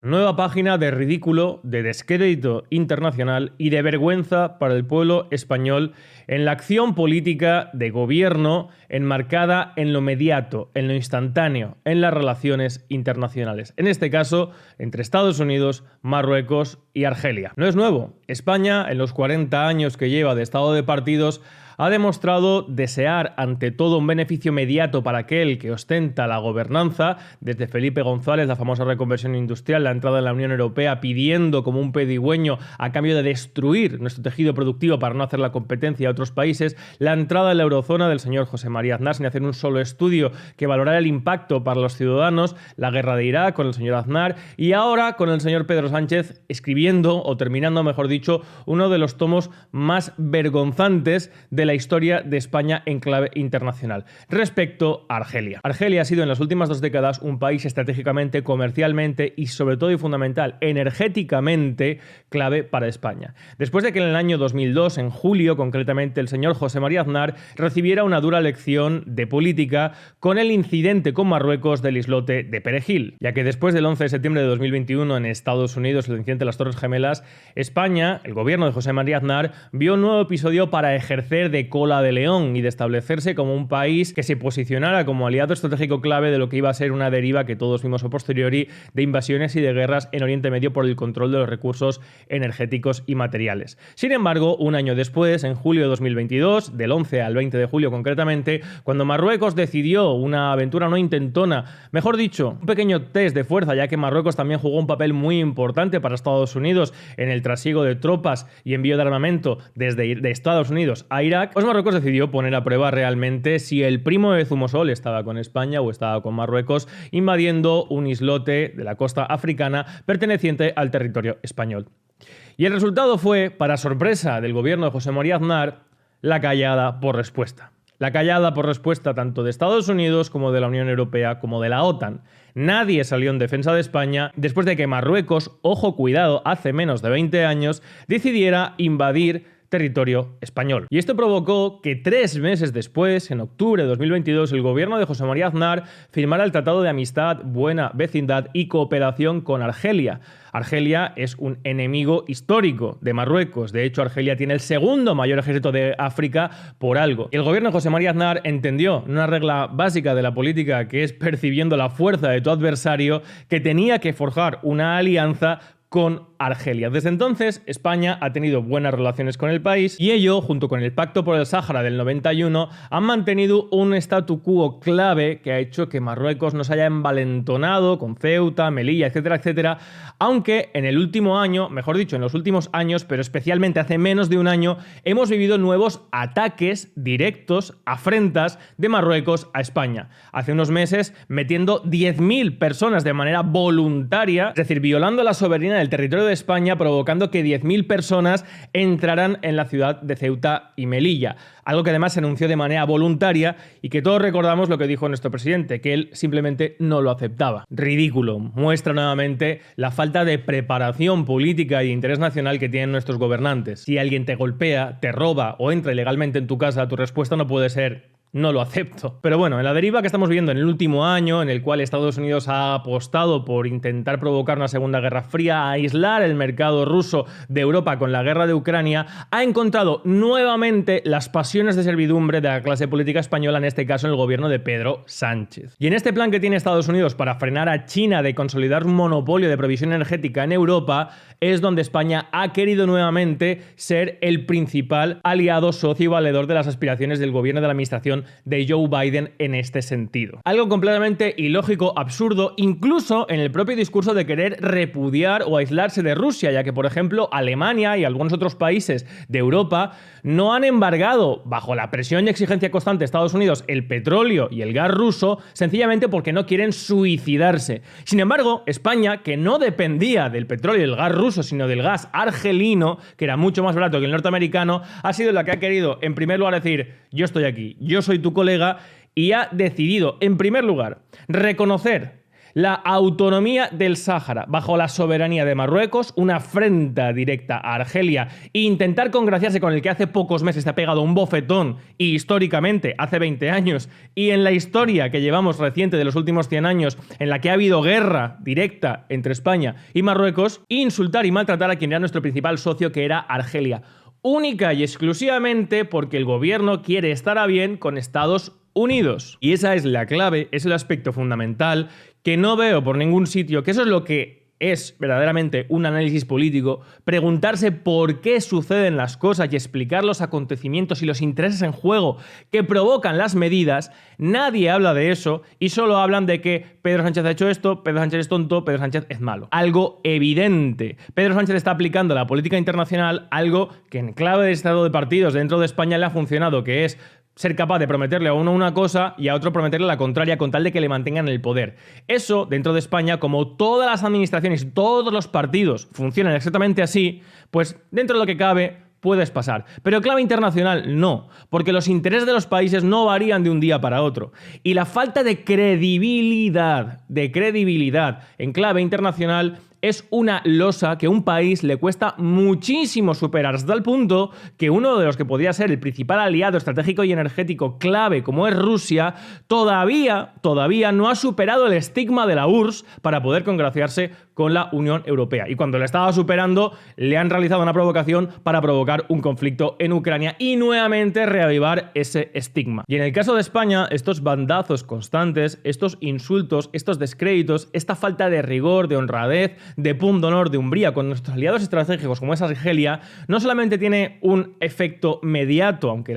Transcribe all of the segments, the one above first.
Nueva página de ridículo, de descrédito internacional y de vergüenza para el pueblo español en la acción política de gobierno enmarcada en lo inmediato, en lo instantáneo, en las relaciones internacionales. En este caso, entre Estados Unidos, Marruecos y Argelia. No es nuevo. España, en los 40 años que lleva de estado de partidos, ha demostrado desear ante todo un beneficio inmediato para aquel que ostenta la gobernanza, desde Felipe González, la famosa reconversión industrial, la entrada en la Unión Europea, pidiendo como un pedigüeño a cambio de destruir nuestro tejido productivo para no hacer la competencia a otros países, la entrada en la eurozona del señor José María Aznar sin hacer un solo estudio que valorara el impacto para los ciudadanos, la guerra de Irak con el señor Aznar y ahora con el señor Pedro Sánchez escribiendo, o terminando mejor dicho, uno de los tomos más vergonzantes de la historia de España en clave internacional. Respecto a Argelia. Argelia ha sido en las últimas 2 décadas un país estratégicamente, comercialmente y sobre todo y fundamental, energéticamente clave para España. Después de que en el año 2002, en julio concretamente, el señor José María Aznar recibiera una dura lección de política con el incidente con Marruecos del islote de Perejil, ya que después del 11 de septiembre de 2021 en Estados Unidos, el incidente de las Torres Gemelas, España, el gobierno de José María Aznar, vio un nuevo episodio para ejercer de cola de león y de establecerse como un país que se posicionara como aliado estratégico clave de lo que iba a ser una deriva que todos vimos a posteriori de invasiones y de guerras en Oriente Medio por el control de los recursos energéticos y materiales. Sin embargo, un año después, en julio de 2022, del 11 al 20 de julio concretamente, cuando Marruecos decidió una aventura no intentona, mejor dicho, un pequeño test de fuerza, ya que Marruecos también jugó un papel muy importante para Estados Unidos en el trasiego de tropas y envío de armamento de Estados Unidos a Irak, pues Marruecos decidió poner a prueba realmente si el primo de Zumosol estaba con España o estaba con Marruecos, invadiendo un islote de la costa africana perteneciente al territorio español. Y el resultado fue, para sorpresa del gobierno de José María Aznar, la callada por respuesta. La callada por respuesta tanto de Estados Unidos como de la Unión Europea como de la OTAN. Nadie salió en defensa de España después de que Marruecos, ojo cuidado, hace menos de 20 años, decidiera invadir territorio español. Y esto provocó que 3 meses después, en octubre de 2022, el gobierno de José María Aznar firmara el Tratado de Amistad, Buena Vecindad y Cooperación con Argelia. Argelia es un enemigo histórico de Marruecos. De hecho, Argelia tiene el segundo mayor ejército de África por algo. Y el gobierno de José María Aznar entendió una regla básica de la política, que es percibiendo la fuerza de tu adversario, que tenía que forjar una alianza con Argelia. Desde entonces, España ha tenido buenas relaciones con el país y ello, junto con el Pacto por el Sáhara del 91, han mantenido un statu quo clave que ha hecho que Marruecos nos haya envalentonado con Ceuta, Melilla, etcétera, etcétera, aunque en el último año, mejor dicho, en los últimos años, pero especialmente hace menos de un año, hemos vivido nuevos ataques directos, afrentas de Marruecos a España. Hace unos meses, metiendo 10.000 personas de manera voluntaria, es decir, violando la soberanía del territorio de España, provocando que 10.000 personas entraran en la ciudad de Ceuta y Melilla. Algo que además se anunció de manera voluntaria y que todos recordamos lo que dijo nuestro presidente, que él simplemente no lo aceptaba. Ridículo. Muestra nuevamente la falta de preparación política y de interés nacional que tienen nuestros gobernantes. Si alguien te golpea, te roba o entra ilegalmente en tu casa, tu respuesta no puede ser: no lo acepto. Pero bueno, en la deriva que estamos viendo en el último año, en el cual Estados Unidos ha apostado por intentar provocar una segunda guerra fría, aislar el mercado ruso de Europa con la guerra de Ucrania, ha encontrado nuevamente las pasiones de servidumbre de la clase política española, en este caso en el gobierno de Pedro Sánchez. Y en este plan que tiene Estados Unidos para frenar a China de consolidar un monopolio de provisión energética en Europa, es donde España ha querido nuevamente ser el principal aliado, socio y valedor de las aspiraciones del gobierno de la administración de Joe Biden en este sentido. Algo completamente ilógico, absurdo, incluso en el propio discurso de querer repudiar o aislarse de Rusia, ya que, por ejemplo, Alemania y algunos otros países de Europa no han embargado, bajo la presión y exigencia constante de Estados Unidos, el petróleo y el gas ruso, sencillamente porque no quieren suicidarse. Sin embargo, España, que no dependía del petróleo y el gas ruso, sino del gas argelino, que era mucho más barato que el norteamericano, ha sido la que ha querido, en primer lugar, decir: yo estoy aquí, yo soy tu colega, y ha decidido, en primer lugar, reconocer La autonomía del Sáhara bajo la soberanía de Marruecos, una afrenta directa a Argelia e intentar congraciarse con el que hace pocos meses te ha pegado un bofetón y históricamente hace 20 años y en la historia que llevamos reciente de los últimos 100 años en la que ha habido guerra directa entre España y Marruecos, e insultar y maltratar a quien era nuestro principal socio, que era Argelia, única y exclusivamente porque el gobierno quiere estar a bien con Estados Unidos. Y esa es la clave, es el aspecto fundamental que no veo por ningún sitio, que eso es lo que es verdaderamente un análisis político, preguntarse por qué suceden las cosas y explicar los acontecimientos y los intereses en juego que provocan las medidas. Nadie habla de eso y solo hablan de que Pedro Sánchez ha hecho esto, Pedro Sánchez es tonto, Pedro Sánchez es malo. Algo evidente. Pedro Sánchez está aplicando la política internacional, algo que en clave de estado de partidos dentro de España le ha funcionado, que es ser capaz de prometerle a uno una cosa y a otro prometerle la contraria con tal de que le mantengan el poder. Eso, dentro de España, como todas las administraciones y todos los partidos funcionan exactamente así, pues dentro de lo que cabe puedes pasar. Pero clave internacional no, porque los intereses de los países no varían de un día para otro. Y la falta de credibilidad en clave internacional es una losa que a un país le cuesta muchísimo superar, hasta el punto que uno de los que podría ser el principal aliado estratégico y energético clave, como es Rusia, todavía no ha superado el estigma de la URSS para poder congraciarse con la Unión Europea. Y cuando la estaba superando, le han realizado una provocación para provocar un conflicto en Ucrania y nuevamente reavivar ese estigma. Y en el caso de España, estos bandazos constantes, estos insultos, estos descréditos, esta falta de rigor, de honradez, de pundonor, de umbría con nuestros aliados estratégicos como es Argelia, no solamente tiene un efecto mediato, aunque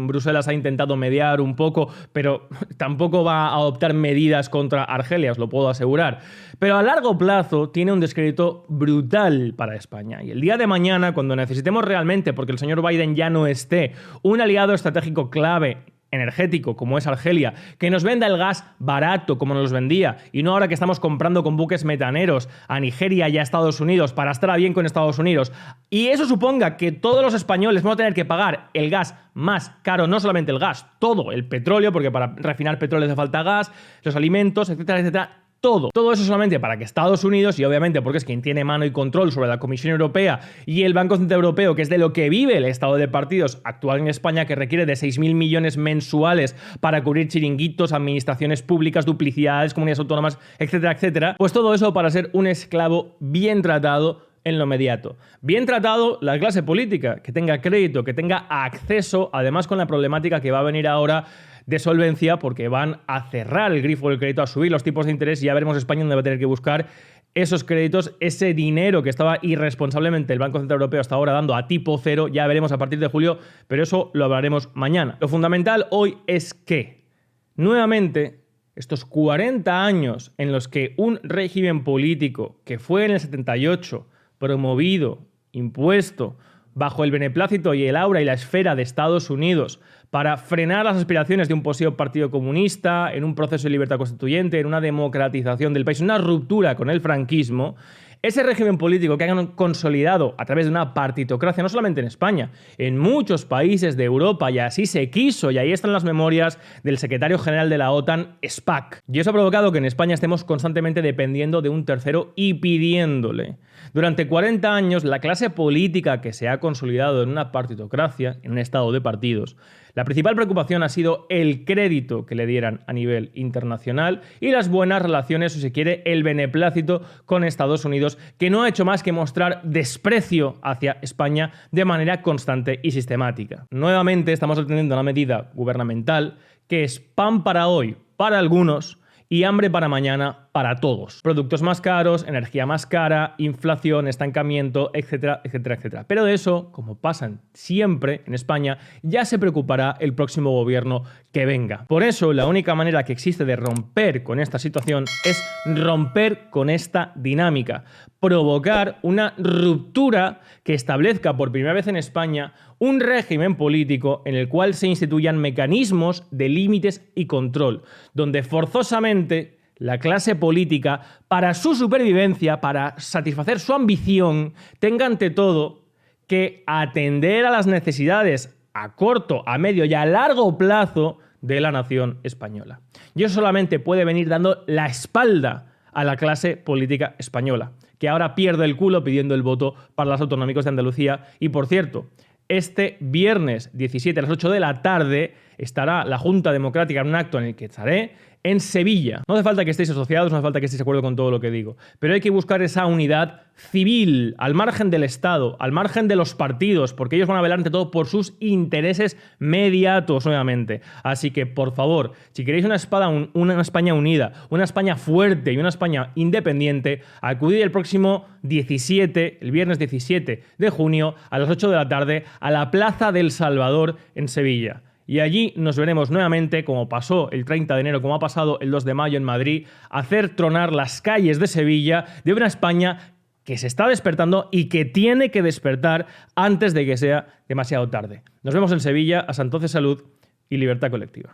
Bruselas ha intentado mediar un poco, pero tampoco va a adoptar medidas contra Argelia, os lo puedo asegurar, pero a largo plazo tiene un descrédito brutal para España. Y el día de mañana, cuando necesitemos realmente, porque el señor Biden ya no esté, un aliado estratégico clave energético como es Argelia, que nos venda el gas barato como nos los vendía y no ahora que estamos comprando con buques metaneros a Nigeria y a Estados Unidos para estar a bien con Estados Unidos, y eso suponga que todos los españoles vamos a tener que pagar el gas más caro, no solamente el gas, todo el petróleo, porque para refinar petróleo hace falta gas, los alimentos, etcétera, etcétera. Todo eso solamente para que Estados Unidos, y obviamente porque es quien tiene mano y control sobre la Comisión Europea y el Banco Central Europeo, que es de lo que vive el estado de partidos actual en España, que requiere de 6.000 millones mensuales para cubrir chiringuitos, administraciones públicas, duplicidades, comunidades autónomas, etcétera, etcétera, pues todo eso para ser un esclavo bien tratado en lo inmediato. Bien tratado la clase política, que tenga crédito, que tenga acceso, además con la problemática que va a venir ahora de solvencia, porque van a cerrar el grifo del crédito, a subir los tipos de interés y ya veremos España donde va a tener que buscar esos créditos, ese dinero que estaba irresponsablemente el Banco Central Europeo hasta ahora dando a tipo cero, ya veremos a partir de julio, pero eso lo hablaremos mañana. Lo fundamental hoy es que, nuevamente, estos 40 años en los que un régimen político que fue en el 78 promovido, impuesto, bajo el beneplácito y el aura y la esfera de Estados Unidos para frenar las aspiraciones de un posible partido comunista, en un proceso de libertad constituyente, en una democratización del país, una ruptura con el franquismo, ese régimen político que han consolidado a través de una partitocracia, no solamente en España, en muchos países de Europa, y así se quiso, y ahí están las memorias del secretario general de la OTAN, Spack. Y eso ha provocado que en España estemos constantemente dependiendo de un tercero y pidiéndole. Durante 40 años, la clase política que se ha consolidado en una partitocracia, en un estado de partidos, la principal preocupación ha sido el crédito que le dieran a nivel internacional y las buenas relaciones, o si quiere, el beneplácito con Estados Unidos, que no ha hecho más que mostrar desprecio hacia España de manera constante y sistemática. Nuevamente estamos atendiendo a una medida gubernamental que es pan para hoy para algunos y hambre para mañana para todos. Productos más caros, energía más cara, inflación, estancamiento, etcétera, etcétera, etcétera. Pero de eso, como pasan siempre en España, ya se preocupará el próximo gobierno que venga. Por eso, la única manera que existe de romper con esta situación es romper con esta dinámica, provocar una ruptura que establezca por primera vez en España un régimen político en el cual se instituyan mecanismos de límites y control, donde forzosamente la clase política, para su supervivencia, para satisfacer su ambición, tenga ante todo que atender a las necesidades a corto, a medio y a largo plazo de la nación española. Y eso solamente puede venir dando la espalda a la clase política española, que ahora pierde el culo pidiendo el voto para los autonómicos de Andalucía. Y por cierto, este viernes 17 a las 8 de la tarde estará la Junta Democrática en un acto en el que estaré en Sevilla. No hace falta que estéis asociados, no hace falta que estéis de acuerdo con todo lo que digo, pero hay que buscar esa unidad civil, al margen del Estado, al margen de los partidos, porque ellos van a velar ante todo por sus intereses mediatos, obviamente. Así que, por favor, si queréis una España unida, una España fuerte y una España independiente, acudid el próximo 17, el viernes 17 de junio, a las 8 de la tarde, a la Plaza del Salvador en Sevilla. Y allí nos veremos nuevamente, como pasó el 30 de enero, como ha pasado el 2 de mayo en Madrid, hacer tronar las calles de Sevilla de una España que se está despertando y que tiene que despertar antes de que sea demasiado tarde. Nos vemos en Sevilla. Hasta entonces, salud y libertad colectiva.